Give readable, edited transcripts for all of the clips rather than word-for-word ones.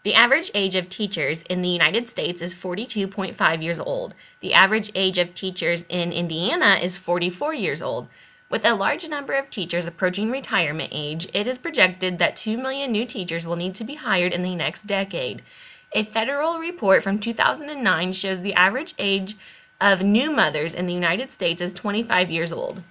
The average age of teachers in the United States is 42.5 years old. The average age of teachers in Indiana is 44 years old. With a large number of teachers approaching retirement age, it is projected that 2 million new teachers will need to be hired in the next decade. A federal report from 2009 shows the average age of new mothers in the United States is 25 years old.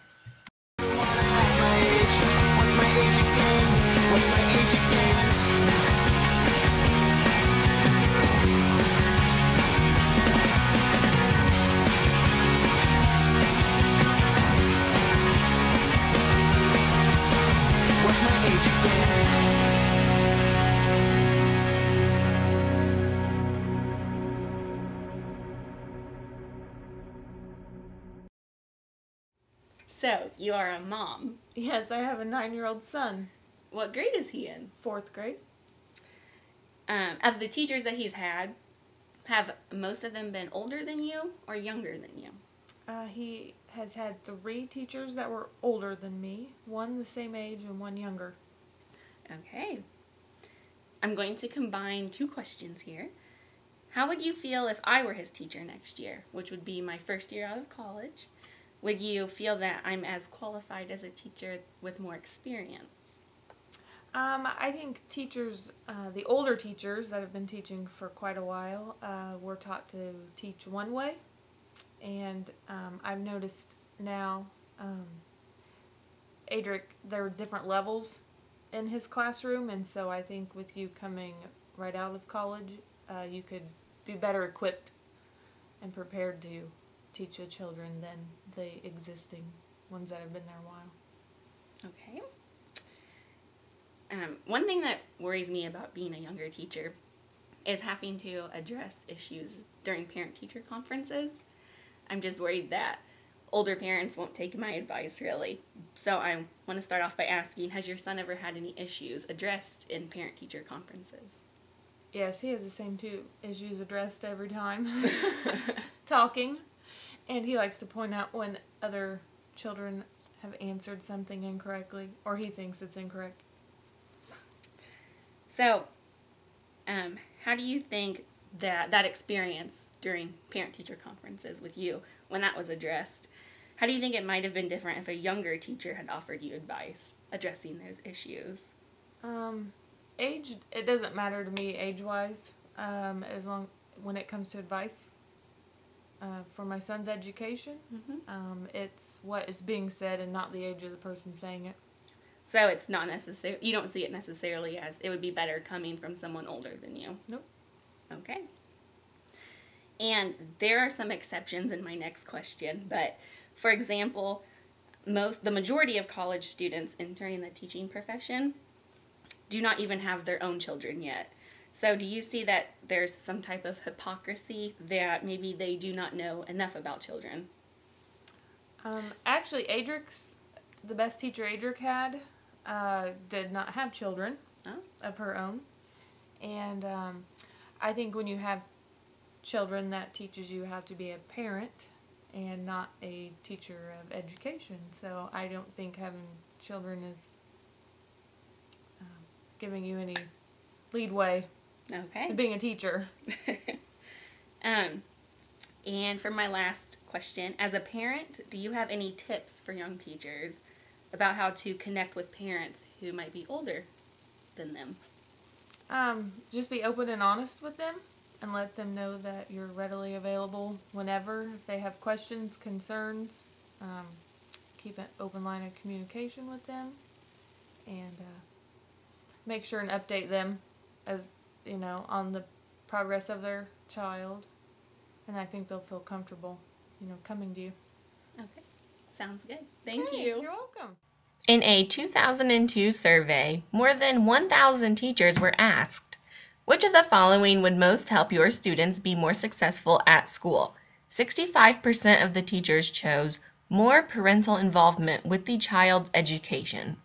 So, you are a mom. Yes, I have a 9-year-old son. What grade is he in? 4th grade. Of the teachers that he's had, have most of them been older than you or younger than you? He has had 3 teachers that were older than me, one the same age and one younger. Okay. I'm going to combine 2 questions here. How would you feel if I were his teacher next year, which would be my first year out of college? Would you feel that I'm as qualified as a teacher with more experience? I think teachers, the older teachers that have been teaching for quite a while, were taught to teach one way. And I've noticed now, Adric, there were different levels in his classroom, and so I think with you coming right out of college, you could be better equipped and prepared to teach the children than the existing ones that have been there a while. Okay. One thing that worries me about being a younger teacher is having to address issues during parent-teacher conferences. I'm just worried that older parents won't take my advice, really. So I want to start off by asking, has your son ever had any issues addressed in parent-teacher conferences? Yes, he has the same 2 issues addressed every time talking. And he likes to point out when other children have answered something incorrectly, or he thinks it's incorrect. So, how do you think that experience during parent-teacher conferences with you, when that was addressed, how do you think it might have been different if a younger teacher had offered you advice addressing those issues? Age, it doesn't matter to me age-wise, when it comes to advice. For my son's education, it's what is being said and not the age of the person saying it. So it's not necessary. You don't see it necessarily as it would be better coming from someone older than you. Nope. Okay. And there are some exceptions in my next question, but for example, the majority of college students entering the teaching profession do not even have their own children yet. So do you see that there's some type of hypocrisy that maybe they do not know enough about children? Actually, the best teacher Adric had, did not have children of her own. And I think when you have children, that teaches you how to be a parent and not a teacher of education. So I don't think having children is giving you any leadway. Okay. Being a teacher. And for my last question, as a parent, do you have any tips for young teachers about how to connect with parents who might be older than them? Just be open and honest with them and let them know that you're readily available whenever. If they have questions, concerns, keep an open line of communication with them, and make sure and update them as on the progress of their child, and I think they'll feel comfortable, coming to you. Okay, sounds good. Thank you. You're welcome. In a 2002 survey, more than 1,000 teachers were asked, which of the following would most help your students be more successful at school? 65% of the teachers chose more parental involvement with the child's education.